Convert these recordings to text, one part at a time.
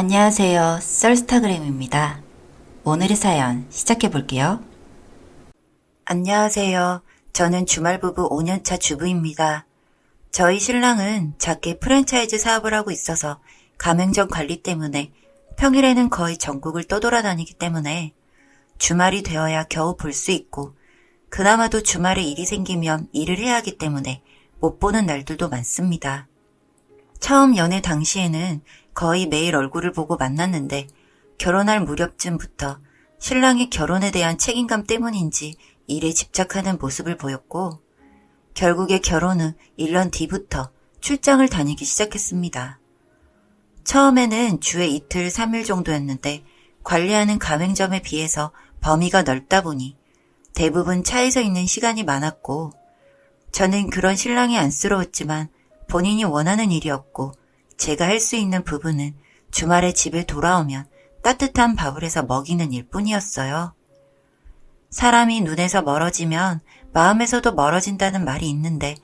안녕하세요. 썰스타그램입니다. 오늘의 사연 시작해 볼게요. 안녕하세요. 저는 주말부부 5년차 주부입니다. 저희 신랑은 작게 프랜차이즈 사업을 하고 있어서 가맹점 관리 때문에 평일에는 거의 전국을 떠돌아다니기 때문에 주말이 되어야 겨우 볼 수 있고 그나마도 주말에 일이 생기면 일을 해야 하기 때문에 못 보는 날들도 많습니다. 처음 연애 당시에는 거의 매일 얼굴을 보고 만났는데 결혼할 무렵쯤부터 신랑의 결혼에 대한 책임감 때문인지 일에 집착하는 모습을 보였고 결국에 결혼 후 1년 뒤부터 출장을 다니기 시작했습니다. 처음에는 주에 이틀, 3일 정도였는데 관리하는 가맹점에 비해서 범위가 넓다 보니 대부분 차에서 있는 시간이 많았고 저는 그런 신랑이 안쓰러웠지만 본인이 원하는 일이었고 제가 할 수 있는 부분은 주말에 집에 돌아오면 따뜻한 밥을 해서 먹이는 일뿐이었어요. 사람이 눈에서 멀어지면 마음에서도 멀어진다는 말이 있는데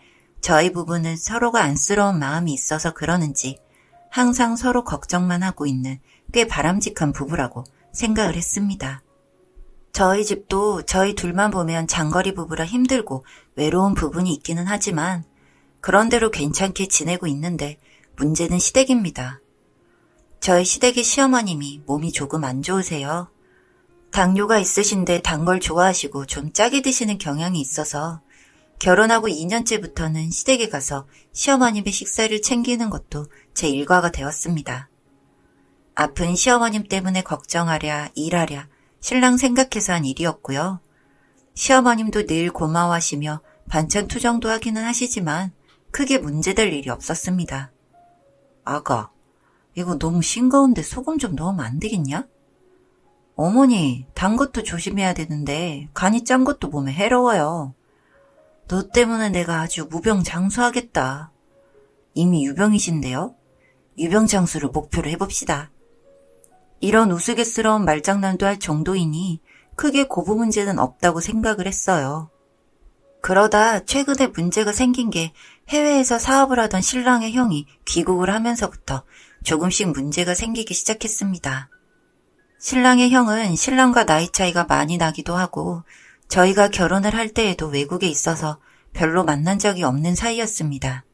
저희 부부는 서로가 안쓰러운 마음이 있어서 그러는지 항상 서로 걱정만 하고 있는 꽤 바람직한 부부라고 생각을 했습니다. 저희 집도 저희 둘만 보면 장거리 부부라 힘들고 외로운 부분이 있기는 하지만 그런대로 괜찮게 지내고 있는데 문제는 시댁입니다. 저희 시댁의 시어머님이 몸이 조금 안 좋으세요. 당뇨가 있으신데 단 걸 좋아하시고 좀 짜게 드시는 경향이 있어서 결혼하고 2년째부터는 시댁에 가서 시어머님의 식사를 챙기는 것도 제 일과가 되었습니다. 아픈 시어머님 때문에 걱정하랴 일하랴 신랑 생각해서 한 일이었고요. 시어머님도 늘 고마워하시며 반찬 투정도 하기는 하시지만 크게 문제될 일이 없었습니다. 아가, 이거 너무 싱거운데 소금 좀 넣으면 안 되겠냐? 어머니, 단 것도 조심해야 되는데 간이 짠 것도 몸에 해로워요. 너 때문에 내가 아주 무병장수하겠다. 이미 유병이신데요? 유병장수를 목표로 해봅시다. 이런 우스갯스러운 말장난도 할 정도이니 크게 고부 문제는 없다고 생각을 했어요. 그러다 최근에 문제가 생긴 게 해외에서 사업을 하던 신랑의 형이 귀국을 하면서부터 조금씩 문제가 생기기 시작했습니다. 신랑의 형은 신랑과 나이 차이가 많이 나기도 하고 저희가 결혼을 할 때에도 외국에 있어서 별로 만난 적이 없는 사이였습니다.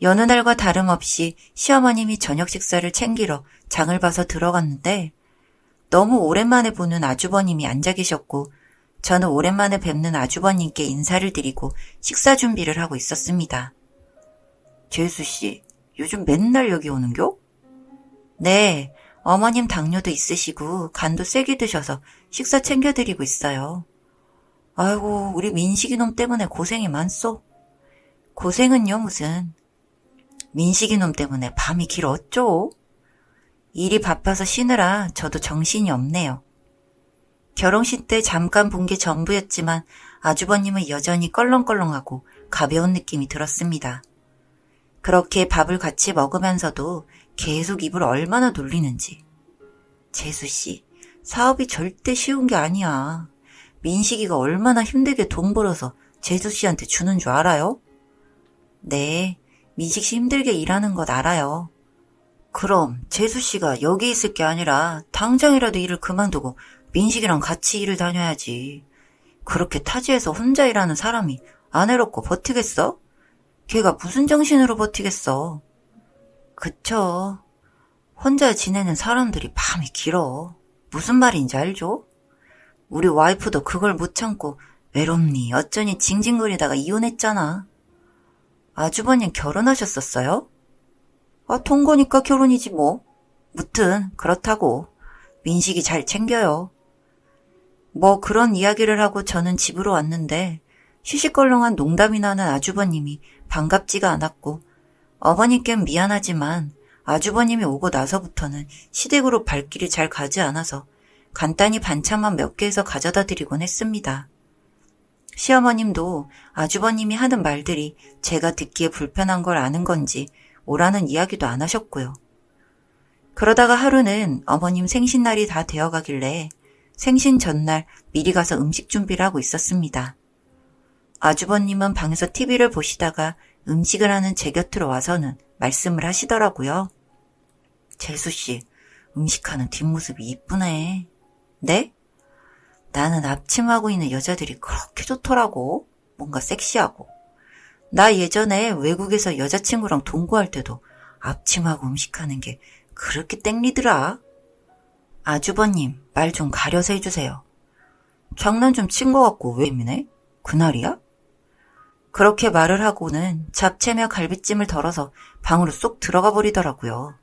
여느 날과 다름없이 시어머님이 저녁 식사를 챙기러 장을 봐서 들어갔는데 너무 오랜만에 보는 아주버님이 앉아 계셨고 저는 오랜만에 뵙는 아주버님께 인사를 드리고 식사 준비를 하고 있었습니다. 재수씨, 요즘 맨날 여기 오는겨? 네, 어머님 당뇨도 있으시고 간도 세게 드셔서 식사 챙겨드리고 있어요. 아이고, 우리 민식이놈 때문에 고생이 많소. 고생은요 무슨. 민식이놈 때문에 밤이 길어 어쩌? 일이 바빠서 쉬느라 저도 정신이 없네요. 결혼식 때 잠깐 본 게 전부였지만 아주버님은 여전히 껄렁껄렁하고 가벼운 느낌이 들었습니다. 그렇게 밥을 같이 먹으면서도 계속 입을 얼마나 놀리는지. 재수씨, 사업이 절대 쉬운 게 아니야. 민식이가 얼마나 힘들게 돈 벌어서 재수씨한테 주는 줄 알아요? 네, 민식씨 힘들게 일하는 것 알아요. 그럼 재수씨가 여기 있을 게 아니라 당장이라도 일을 그만두고 민식이랑 같이 일을 다녀야지. 그렇게 타지에서 혼자 일하는 사람이 안 해롭고 버티겠어? 걔가 무슨 정신으로 버티겠어? 그쵸. 혼자 지내는 사람들이 밤이 길어. 무슨 말인지 알죠? 우리 와이프도 그걸 못 참고 외롭니 어쩌니 징징거리다가 이혼했잖아. 아주버님 결혼하셨었어요? 아, 통고니까 결혼이지 뭐. 무튼 그렇다고. 민식이 잘 챙겨요. 뭐 그런 이야기를 하고 저는 집으로 왔는데 시시껄렁한 농담이나 하는 아주버님이 반갑지가 않았고 어머니께는 미안하지만 아주버님이 오고 나서부터는 시댁으로 발길이 잘 가지 않아서 간단히 반찬만 몇 개 해서 가져다 드리곤 했습니다. 시어머님도 아주버님이 하는 말들이 제가 듣기에 불편한 걸 아는 건지 오라는 이야기도 안 하셨고요. 그러다가 하루는 어머님 생신날이 다 되어가길래 생신 전날 미리 가서 음식 준비를 하고 있었습니다. 아주버님은 방에서 TV를 보시다가 음식을 하는 제 곁으로 와서는 말씀을 하시더라고요. 재수씨, 음식하는 뒷모습이 이쁘네. 네? 나는 앞침하고 있는 여자들이 그렇게 좋더라고. 뭔가 섹시하고. 나 예전에 외국에서 여자친구랑 동거할 때도 앞침하고 음식하는 게 그렇게 땡리더라. 아주버님, 말 좀 가려서 해주세요. 장난 좀 친 것 같고 왜 미네? 그날이야? 그렇게 말을 하고는 잡채며 갈비찜을 덜어서 방으로 쏙 들어가 버리더라고요.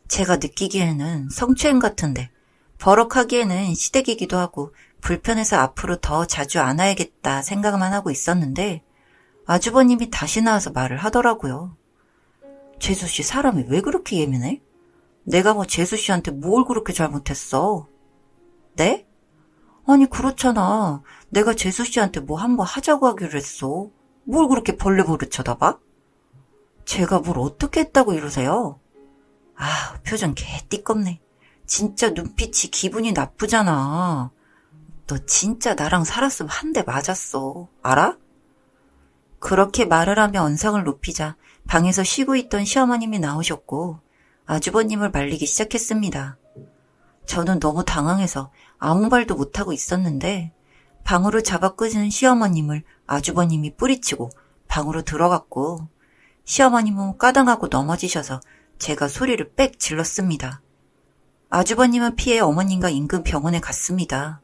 제가 느끼기에는 성추행 같은데 버럭하기에는 시댁이기도 하고 불편해서 앞으로 더 자주 안 와야겠다 생각만 하고 있었는데 아주버님이 다시 나와서 말을 하더라고요. 재수씨 사람이 왜 그렇게 예민해? 내가 뭐 재수씨한테 뭘 그렇게 잘못했어? 네? 아니 그렇잖아. 내가 재수씨한테 뭐 한번 하자고 하기로 했어. 뭘 그렇게 벌레보듯 쳐다봐? 제가 뭘 어떻게 했다고 이러세요? 아, 표정 개띠껍네. 진짜 눈빛이 기분이 나쁘잖아. 너 진짜 나랑 살았으면 한 대 맞았어. 알아? 그렇게 말을 하며 언성을 높이자 방에서 쉬고 있던 시어머님이 나오셨고 아주버님을 말리기 시작했습니다. 저는 너무 당황해서 아무 말도 못하고 있었는데 방으로 잡아 끄는 시어머님을 아주버님이 뿌리치고 방으로 들어갔고 시어머님은 까당하고 넘어지셔서 제가 소리를 빽 질렀습니다. 아주버님은 피해 어머님과 인근 병원에 갔습니다.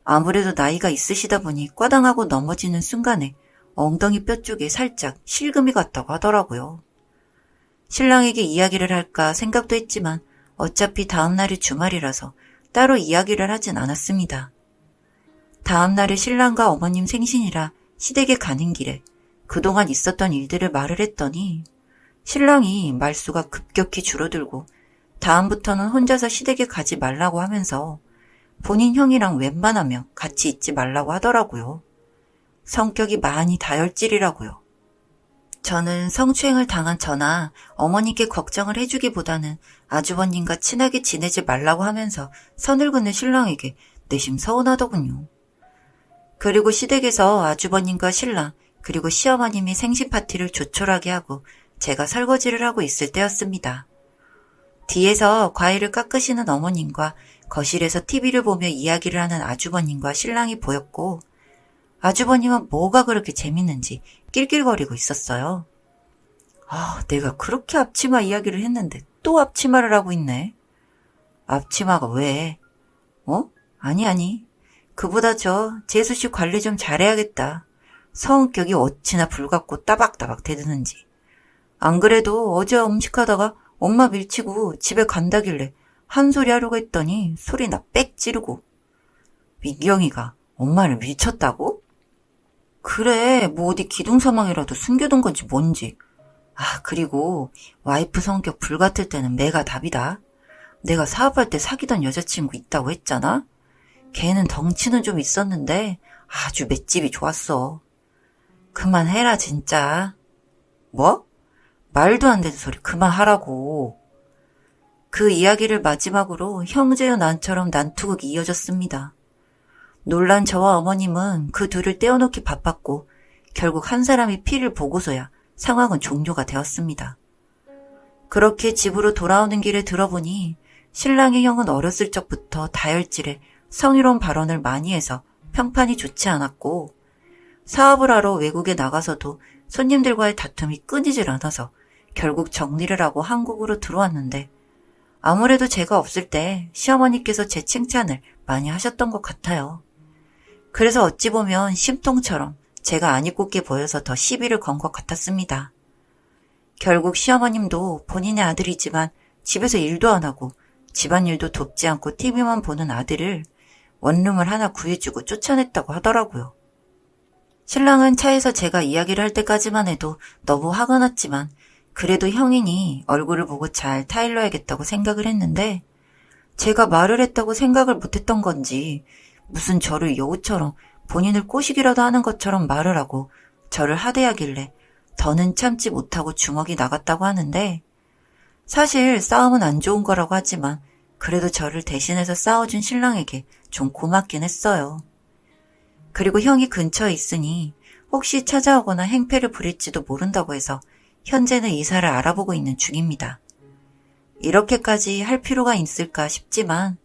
아무래도 나이가 있으시다 보니 꽈당하고 넘어지는 순간에 엉덩이 뼈 쪽에 살짝 실금이 갔다고 하더라고요. 신랑에게 이야기를 할까 생각도 했지만 어차피 다음날이 주말이라서 따로 이야기를 하진 않았습니다. 다음날에 신랑과 어머님 생신이라 시댁에 가는 길에 그동안 있었던 일들을 말을 했더니 신랑이 말수가 급격히 줄어들고 다음부터는 혼자서 시댁에 가지 말라고 하면서 본인 형이랑 웬만하면 같이 있지 말라고 하더라고요. 성격이 많이 다혈질이라고요. 저는 성추행을 당한 저나 어머니께 걱정을 해주기보다는 아주버님과 친하게 지내지 말라고 하면서 선을 긋는 신랑에게 내심 서운하더군요. 그리고 시댁에서 아주버님과 신랑 그리고 시어머님이 생신 파티를 조촐하게 하고 제가 설거지를 하고 있을 때였습니다. 뒤에서 과일을 깎으시는 어머님과 거실에서 TV를 보며 이야기를 하는 아주버님과 신랑이 보였고 아주버님은 뭐가 그렇게 재밌는지 낄낄거리고 있었어요. 아, 내가 그렇게 앞치마 이야기를 했는데 또 앞치마를 하고 있네. 앞치마가 왜? 아니. 그보다 재수씨 관리 좀 잘해야겠다. 성격이 어찌나 불같고 따박따박 대드는지. 안 그래도 어제 음식하다가 엄마 밀치고 집에 간다길래 한 소리 하려고 했더니 소리나 빽 지르고. 민경이가 엄마를 밀쳤다고? 그래, 뭐 어디 기둥사망이라도 숨겨둔 건지 뭔지. 아, 그리고 와이프 성격 불같을 때는 매가 답이다. 내가 사업할 때 사귀던 여자친구 있다고 했잖아? 걔는 덩치는 좀 있었는데 아주 맷집이 좋았어. 그만해라 진짜. 뭐? 말도 안 되는 소리 그만하라고. 그 이야기를 마지막으로 형제여 난처럼 난투극이 이어졌습니다. 놀란 저와 어머님은 그 둘을 떼어놓기 바빴고 결국 한 사람이 피를 보고서야 상황은 종료가 되었습니다. 그렇게 집으로 돌아오는 길에 들어보니 신랑의 형은 어렸을 적부터 다혈질에 성희롱 발언을 많이 해서 평판이 좋지 않았고 사업을 하러 외국에 나가서도 손님들과의 다툼이 끊이질 않아서 결국 정리를 하고 한국으로 들어왔는데 아무래도 제가 없을 때 시어머니께서 제 칭찬을 많이 하셨던 것 같아요. 그래서 어찌 보면 심통처럼 제가 안 입고게 보여서 더 시비를 건 것 같았습니다. 결국 시어머님도 본인의 아들이지만 집에서 일도 안 하고 집안일도 돕지 않고 TV만 보는 아들을 원룸을 하나 구해주고 쫓아냈다고 하더라고요. 신랑은 차에서 제가 이야기를 할 때까지만 해도 너무 화가 났지만 그래도 형이니 얼굴을 보고 잘 타일러야겠다고 생각을 했는데 제가 말을 했다고 생각을 못했던 건지 무슨 저를 여우처럼 본인을 꼬시기라도 하는 것처럼 말을 하고 저를 하대하길래 더는 참지 못하고 주먹이 나갔다고 하는데 사실 싸움은 안 좋은 거라고 하지만 그래도 저를 대신해서 싸워준 신랑에게 좀 고맙긴 했어요. 그리고 형이 근처에 있으니 혹시 찾아오거나 행패를 부릴지도 모른다고 해서 현재는 이사를 알아보고 있는 중입니다. 이렇게까지 할 필요가 있을까 싶지만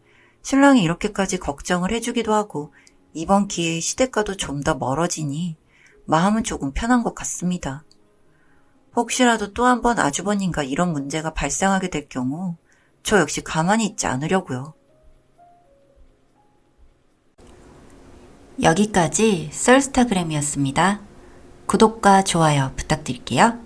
신랑이 이렇게까지 걱정을 해주기도 하고 이번 기회에 시댁과도 좀 더 멀어지니 마음은 조금 편한 것 같습니다. 혹시라도 또 한 번 아주버님과 이런 문제가 발생하게 될 경우 저 역시 가만히 있지 않으려고요. 여기까지 썰스타그램이었습니다. 구독과 좋아요 부탁드릴게요.